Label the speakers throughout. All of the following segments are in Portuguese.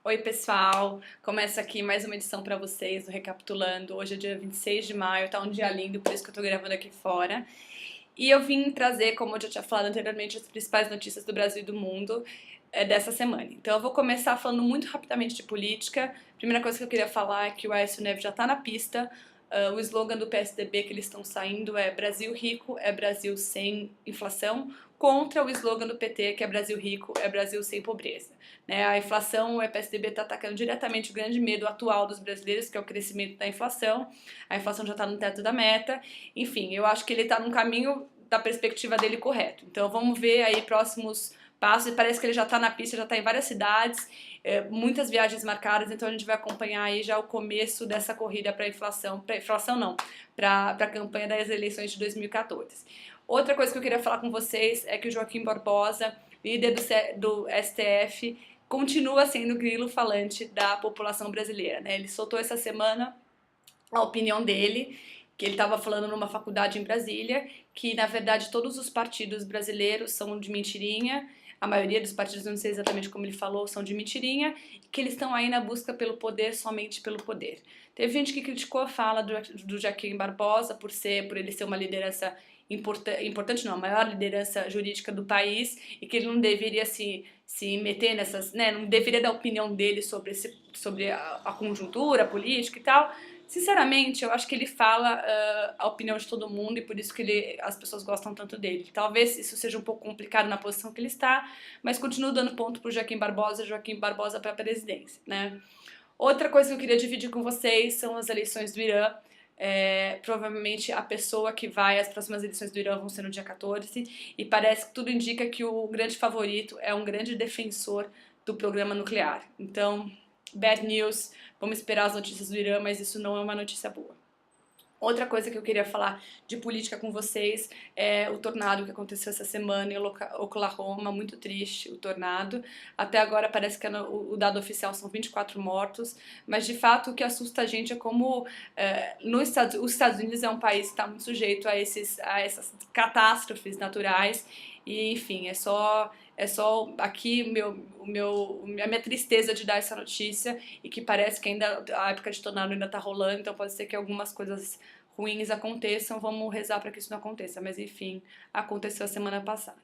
Speaker 1: Oi, pessoal! Começa aqui mais uma edição para vocês do Recapitulando. Hoje é dia 26 de maio, tá um dia lindo, por isso que eu tô gravando aqui fora. E eu vim trazer, como eu já tinha falado anteriormente, as principais notícias do Brasil e do mundo dessa semana. Então eu vou começar falando muito rapidamente de política. Primeira coisa que eu queria falar é que o Aécio Neves já tá na pista. O slogan do PSDB que eles estão saindo é Brasil rico é Brasil sem inflação, contra o slogan do PT que é Brasil rico é Brasil sem pobreza. Né? A inflação, o PSDB está atacando diretamente o grande medo atual dos brasileiros, que é o crescimento da inflação. A inflação já está no teto da meta. Enfim, eu acho que ele está num caminho da perspectiva dele correto. Então vamos ver aí próximos passos. Parece que ele já está na pista, já está em várias cidades, muitas viagens marcadas, então a gente vai acompanhar aí já o começo dessa corrida para a inflação não, para a campanha das eleições de 2014. Outra coisa que eu queria falar com vocês é que o Joaquim Barbosa, líder do STF, continua sendo o grilo falante da população brasileira, né? Ele soltou essa semana a opinião dele, que ele estava falando numa faculdade em Brasília, que na verdade todos os partidos brasileiros são de mentirinha, a maioria dos partidos, não sei exatamente como ele falou, são de mentirinha, que eles estão aí na busca pelo poder somente pelo poder. Teve gente que criticou a fala do Joaquim Barbosa por ele ser uma liderança importante não, a maior liderança jurídica do país, e que ele não deveria se meter nessas, né, não deveria dar a opinião dele sobre a conjuntura política e tal. Sinceramente, eu acho que ele fala a opinião de todo mundo e por isso que as pessoas gostam tanto dele. Talvez isso seja um pouco complicado na posição que ele está, mas continuo dando ponto para o Joaquim Barbosa para a presidência, né? Outra coisa que eu queria dividir com vocês são as eleições do Irã. Provavelmente a pessoa que vai às próximas eleições do Irã vão ser no dia 14 e parece que tudo indica que o grande favorito é um grande defensor do programa nuclear. Então, bad news, vamos esperar as notícias do Irã, mas isso não é uma notícia boa. Outra coisa que eu queria falar de política com vocês é o tornado que aconteceu essa semana em Oklahoma, muito triste o tornado. Até agora parece que o dado oficial são 24 mortos, mas de fato o que assusta a gente é como os Estados Unidos é um país que está muito sujeito a essas catástrofes naturais e enfim, é só aqui a minha tristeza de dar essa notícia e que parece que ainda a época de tornado ainda está rolando, então pode ser que algumas coisas ruins aconteçam, vamos rezar para que isso não aconteça, mas enfim, aconteceu a semana passada.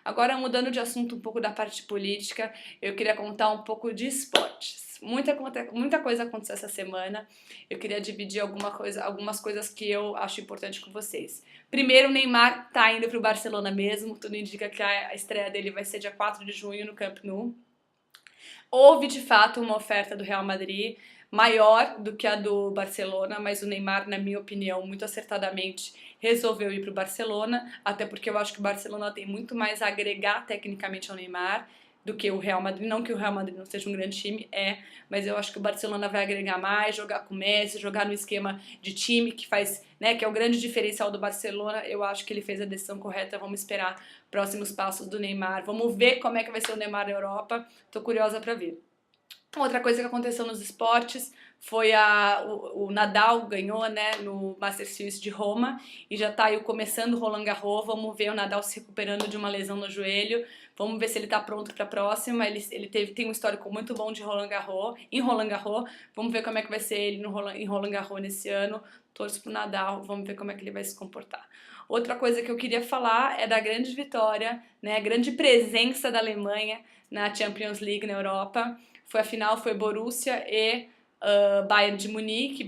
Speaker 1: Agora, mudando de assunto um pouco da parte política, eu queria contar um pouco de esportes. Muita coisa aconteceu essa semana. Eu queria dividir algumas coisas que eu acho importante com vocês. Primeiro, o Neymar tá indo pro Barcelona mesmo. Tudo indica que a estreia dele vai ser dia 4 de junho no Camp Nou. Houve, de fato, uma oferta do Real Madrid maior do que a do Barcelona, mas o Neymar, na minha opinião, muito acertadamente resolveu ir para o Barcelona, até porque eu acho que o Barcelona tem muito mais a agregar tecnicamente ao Neymar do que o Real Madrid. Não que o Real Madrid não seja um grande time, mas eu acho que o Barcelona vai agregar mais, jogar com o Messi, jogar no esquema de time que faz, né, que é o grande diferencial do Barcelona. Eu acho que ele fez a decisão correta. Vamos esperar próximos passos do Neymar. Vamos ver como é que vai ser o Neymar na Europa. Tô curiosa para ver. Outra coisa que aconteceu nos esportes foi o Nadal ganhou, né, no Masters de Roma e já tá aí começando o Roland Garros. Vamos ver o Nadal se recuperando de uma lesão no joelho. Vamos ver se ele tá pronto para a próxima. Ele tem um histórico muito bom de Roland Garros. Vamos ver como é que vai ser ele em Roland Garros nesse ano. Torço pro Nadal, vamos ver como é que ele vai se comportar. Outra coisa que eu queria falar é da grande vitória, né, a grande presença da Alemanha na Champions League na Europa. A final foi Borussia e Bayern de Munique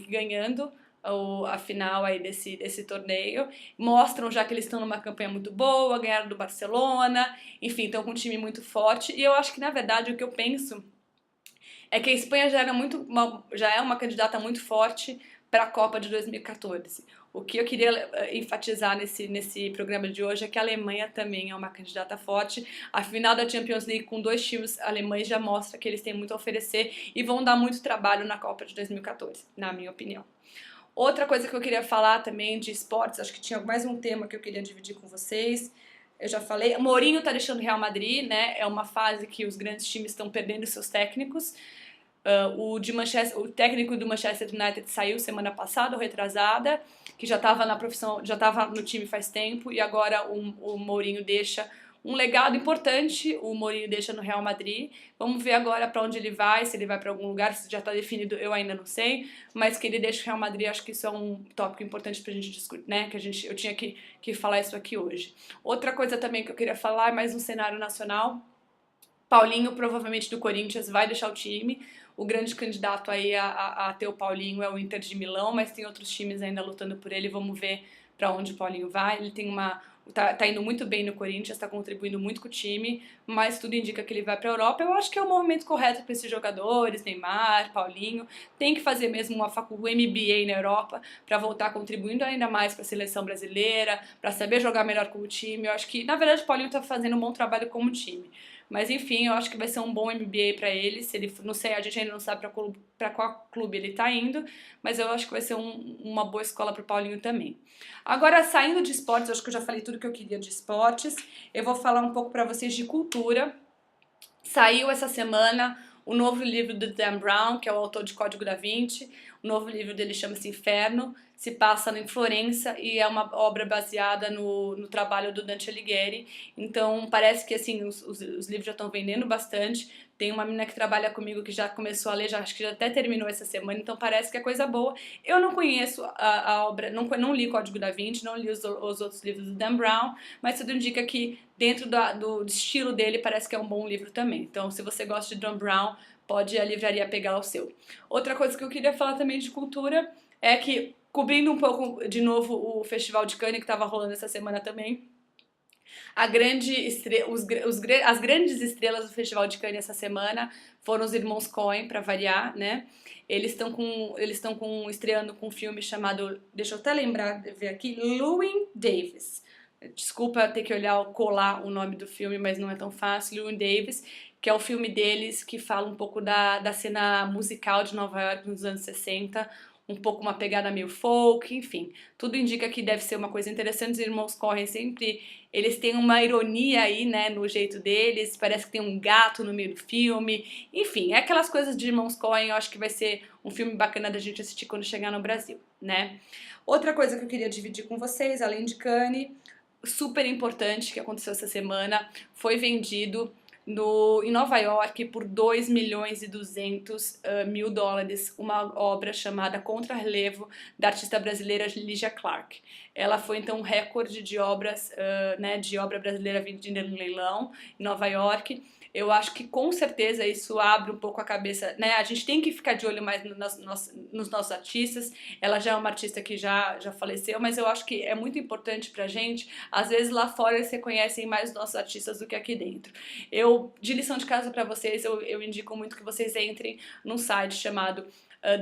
Speaker 1: ganhando a final aí desse torneio. Mostram já que eles estão numa campanha muito boa, ganharam do Barcelona, enfim, estão com um time muito forte. E eu acho que, na verdade, o que eu penso é que a Espanha já é uma candidata muito forte para a Copa de 2014. O que eu queria enfatizar nesse programa de hoje é que a Alemanha também é uma candidata forte. A final da Champions League com 2 times alemães já mostra que eles têm muito a oferecer e vão dar muito trabalho na Copa de 2014, na minha opinião. Outra coisa que eu queria falar também de esportes, acho que tinha mais um tema que eu queria dividir com vocês. Eu já falei, Mourinho tá deixando o Real Madrid, né? É uma fase que os grandes times estão perdendo seus técnicos. O técnico do Manchester United saiu semana passada ou retrasada, que já estava na profissão, já estava no time faz tempo, e agora o Mourinho deixa um legado importante o Mourinho deixa no Real Madrid. Vamos ver agora para onde ele vai, se ele vai para algum lugar, se já está definido, eu ainda não sei, mas que ele deixa o Real Madrid, acho que isso é um tópico importante para a gente discutir, né? Eu tinha que falar isso aqui hoje. Outra coisa também que eu queria falar, mais no cenário nacional, Paulinho, provavelmente do Corinthians, vai deixar o time. O grande candidato aí a ter o Paulinho é o Inter de Milão, mas tem outros times ainda lutando por ele. Vamos ver para onde o Paulinho vai. Ele tem tá indo muito bem no Corinthians, está contribuindo muito com o time, mas tudo indica que ele vai para a Europa. Eu acho que é o movimento correto para esses jogadores, Neymar, Paulinho. Tem que fazer mesmo uma MBA na Europa para voltar contribuindo ainda mais para a seleção brasileira, para saber jogar melhor com o time. Eu acho que, na verdade, o Paulinho está fazendo um bom trabalho como time. Mas enfim, eu acho que vai ser um bom MBA para ele. Se ele, não sei, a gente ainda não sabe para qual clube ele tá indo, mas eu acho que vai ser uma boa escola para o Paulinho também. Agora, saindo de esportes, eu acho que eu já falei tudo que eu queria de esportes. Eu vou falar um pouco para vocês de cultura. Saiu essa semana o novo livro do Dan Brown, que é o autor de Código da Vinci. O novo livro dele chama-se Inferno, se passa em Florença e é uma obra baseada no trabalho do Dante Alighieri. Então parece que assim os livros já estão vendendo bastante. Tem uma menina que trabalha comigo que já começou a ler, acho que já até terminou essa semana, então parece que é coisa boa. Eu não conheço a obra, não li Código da Vinci, não li os outros livros do Dan Brown, mas tudo indica que dentro do estilo dele parece que é um bom livro também. Então se você gosta de Dan Brown, pode ir à livraria pegar o seu. Outra coisa que eu queria falar também de cultura é que, cobrindo um pouco de novo o Festival de Cannes que estava rolando essa semana também, as grandes estrelas do Festival de Cannes essa semana foram os irmãos Coen, para variar, né? Eles estão estreando com um filme chamado, deixa eu até lembrar, ver aqui, Llewyn Davis. Desculpa ter que colar o nome do filme, mas não é tão fácil. Llewyn Davis, que é o filme deles que fala um pouco da cena musical de Nova York nos anos 60, um pouco uma pegada meio folk, enfim. Tudo indica que deve ser uma coisa interessante. Os irmãos Coen sempre, eles têm uma ironia aí, né, no jeito deles, parece que tem um gato no meio do filme, enfim, é aquelas coisas de irmãos Coen. Eu acho que vai ser um filme bacana da gente assistir quando chegar no Brasil, né. Outra coisa que eu queria dividir com vocês, além de Cannes, super importante que aconteceu essa semana, foi vendido em Nova York por 2.200.000 dólares uma obra chamada Contrarrelevo da artista brasileira Lígia Clark. Ela foi então um recorde de obras, de obra brasileira vendida no leilão em Nova York. Eu acho que com certeza isso abre um pouco a cabeça, né? A gente tem que ficar de olho mais nos nossos artistas. Ela já é uma artista que já faleceu, mas eu acho que é muito importante pra gente. Às vezes lá fora eles reconhecem mais os nossos artistas do que aqui dentro. De lição de casa pra vocês, eu indico muito que vocês entrem num site chamado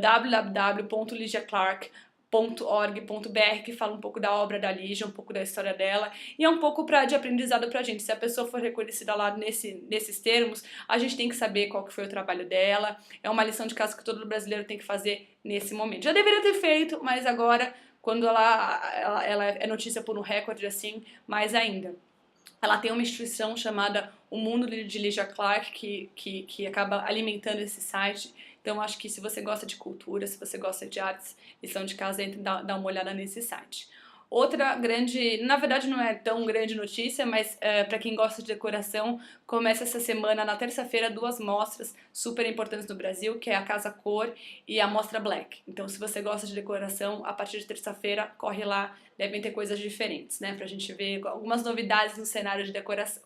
Speaker 1: www.ligiaclark.org.br, que fala um pouco da obra da Lígia, um pouco da história dela, e é um pouco de aprendizado pra gente. Se a pessoa for reconhecida lá nesses termos, a gente tem que saber qual que foi o trabalho dela. É uma lição de casa que todo brasileiro tem que fazer nesse momento. Já deveria ter feito, mas agora, quando ela é notícia por um recorde assim, mais ainda. Ela tem uma instituição chamada O Mundo de Lígia Clark, que acaba alimentando esse site. Então, acho que se você gosta de cultura, se você gosta de artes, lição de casa, entre e dá uma olhada nesse site. Outra grande, na verdade não é tão grande notícia, mas para quem gosta de decoração, começa essa semana, na terça-feira, 2 mostras super importantes no Brasil, que é a Casa Cor e a Mostra Black. Então, se você gosta de decoração, a partir de terça-feira, corre lá, devem ter coisas diferentes, né? Pra gente ver algumas novidades no cenário de decoração.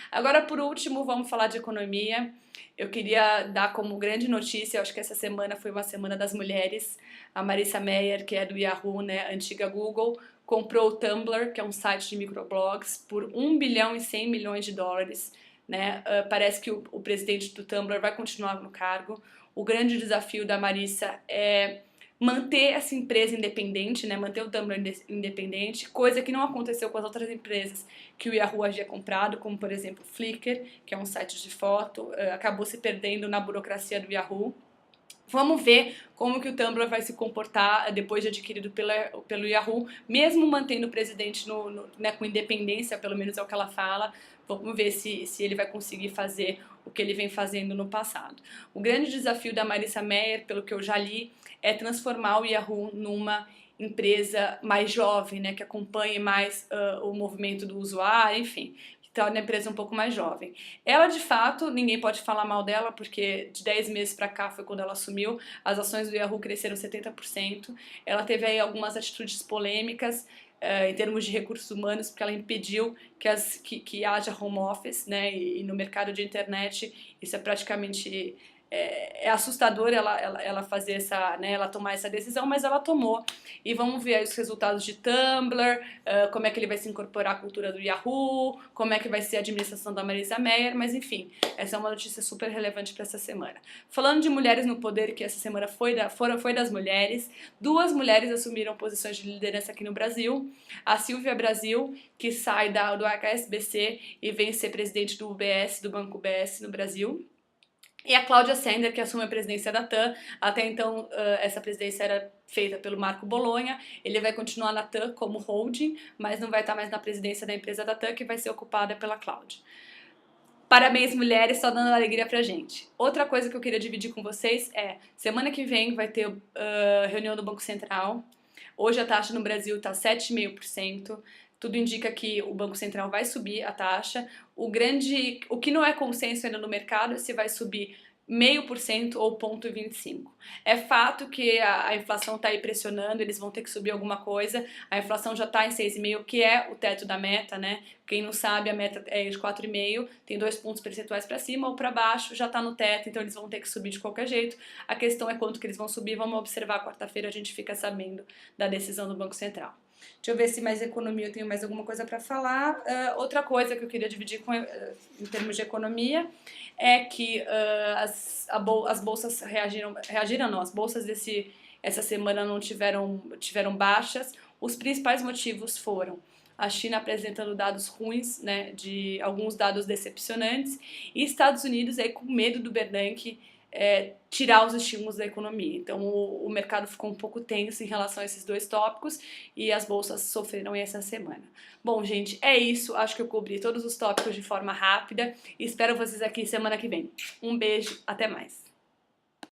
Speaker 1: Agora, por último, vamos falar de economia. Eu queria dar como grande notícia, eu acho que essa semana foi uma semana das mulheres. A Marissa Mayer, que é do Yahoo, né, antiga Google, comprou o Tumblr, que é um site de microblogs, por 1 bilhão e 100 milhões de dólares. Né? Parece que o presidente do Tumblr vai continuar no cargo. O grande desafio da Marissa é manter essa empresa independente, né? Manter o Tumblr independente, coisa que não aconteceu com as outras empresas que o Yahoo havia comprado, como por exemplo o Flickr, que é um site de foto, acabou se perdendo na burocracia do Yahoo. Vamos ver como que o Tumblr vai se comportar depois de adquirido pelo Yahoo, mesmo mantendo o presidente né, com independência, pelo menos é o que ela fala. Vamos ver se ele vai conseguir fazer o que ele vem fazendo no passado. O grande desafio da Marissa Mayer, pelo que eu já li, é transformar o Yahoo numa empresa mais jovem, né, que acompanhe mais o movimento do usuário, enfim. torna a empresa um pouco mais jovem. Ela, de fato, ninguém pode falar mal dela, porque de 10 meses para cá foi quando ela assumiu, as ações do Yahoo cresceram 70%. Ela teve aí algumas atitudes polêmicas em termos de recursos humanos, porque ela impediu que haja home office, né? E no mercado de internet isso é praticamente... É assustador ela fazer essa, né, ela tomar essa decisão, mas ela tomou. E vamos ver aí os resultados de Tumblr, como é que ele vai se incorporar à cultura do Yahoo, como é que vai ser a administração da Marisa Mayer, mas enfim, essa é uma notícia super relevante para essa semana. Falando de mulheres no poder, que essa semana foi das mulheres, 2 mulheres assumiram posições de liderança aqui no Brasil. A Silvia Brasil, que sai do HSBC e vem ser presidente do UBS, do Banco UBS no Brasil. E a Cláudia Sender, que assume a presidência da TAM. Até então, essa presidência era feita pelo Marco Bolonha. Ele vai continuar na TAM como holding, mas não vai estar mais na presidência da empresa da TAM, que vai ser ocupada pela Cláudia. Parabéns, mulheres, só dando alegria pra gente. Outra coisa que eu queria dividir com vocês é, semana que vem vai ter reunião do Banco Central. Hoje a taxa no Brasil está 7,5%. Tudo indica que o Banco Central vai subir a taxa. O que não é consenso ainda no mercado é se vai subir 0,5% ou 0,25%. É fato que a inflação está aí pressionando, eles vão ter que subir alguma coisa. A inflação já está em 6,5%, que é o teto da meta, né? Quem não sabe, a meta é de 4,5%, tem 2 pontos percentuais para cima ou para baixo, já está no teto, então eles vão ter que subir de qualquer jeito. A questão é quanto que eles vão subir, vamos observar quarta-feira, a gente fica sabendo da decisão do Banco Central. Deixa eu ver se mais economia eu tenho mais alguma coisa para falar. Outra coisa que eu queria dividir em termos de economia é que as bolsas reagiram não, as bolsas essa semana não tiveram baixas. Os principais motivos foram a China apresentando dados ruins, né, de alguns dados decepcionantes, e Estados Unidos aí com medo do Bernanke tirar os estímulos da economia. Então o mercado ficou um pouco tenso em relação a esses 2 tópicos e as bolsas sofreram essa semana. Bom, gente, é isso. Acho que eu cobri todos os tópicos de forma rápida e espero vocês aqui semana que vem. Um beijo, até mais.